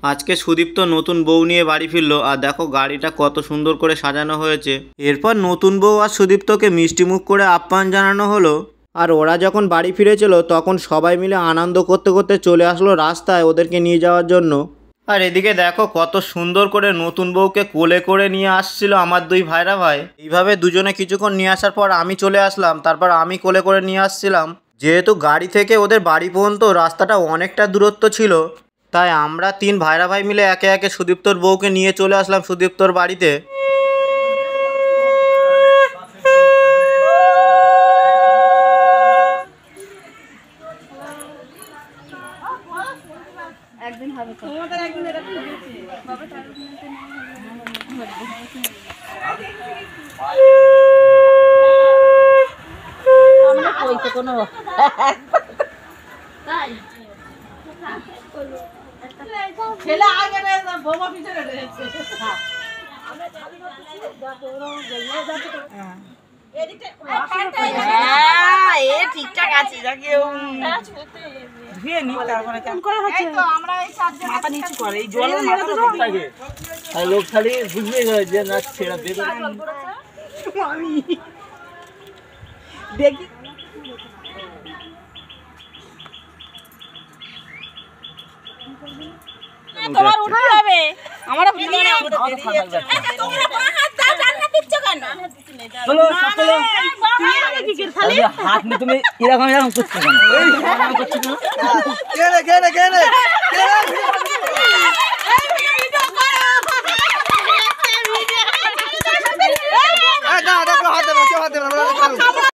আজকে সুদীপ্ত নতুন বউ নিয়ে বাড়ি ফিরলো, আর দেখো গাড়িটা কত সুন্দর করে সাজানো হয়েছে। এরপর নতুন বউ আর সুদীপ্তকে মিষ্টিমুখ করে আপ্যায়ন জানানো হলো। আর ওরা যখন বাড়ি ফিরেছিল তখন সবাই মিলে আনন্দ করতে করতে চলে আসলো রাস্তায় ওদেরকে নিয়ে যাওয়ার জন্য। আর এদিকে দেখো কত সুন্দর করে নতুন বউকে কোলে করে নিয়ে আসছিল আমার দুই ভাইরা ভাই। এইভাবে দুজনে কিছুক্ষণ নিয়ে আসার পর আমি চলে আসলাম, তারপর আমি কোলে করে নিয়ে আসছিলাম। যেহেতু গাড়ি থেকে ওদের বাড়ি পর্যন্ত রাস্তাটা অনেকটা দূরত্ব ছিল, তাই আমরা তিন ভাইরা ভাই মিলে একে একে সুদীপ্তর বউকে নিয়ে চলে আসলাম সুদীপ্তর বাড়িতে। একদিন হবে তো তোমাদের একদিন এটা খুঁজেছি বাবা তার আমরা কইতে কোনো তাই ছেলে আগে রে বৌমা পিছনে রয়েছে হ্যাঁ আমরা চাবি করতেছি দেখো ওরা গিয়ে যাচ্ছে হ্যাঁ এদিকে হ্যাঁ এ ঠিকঠাক আছে যাকে ধুয়ে নি তারপরে কেমন করে হচ্ছে এই তো আমরা এই সাথে মাথা নিচু করে এই জলের মাথাটা সব থাকে আর লোক খালি বুঝবে যে না ছেড়া বের আমি দেখি তোমার উঠতে হবে আমরা বুঝি না তোমরা কোন হাত দাও ডান হাত দিচ্ছ কেন চলো চলো তুমি আগে কি কর খালি হাত নে তুমি এরকম করছো কেন এই করছো কেন কে রে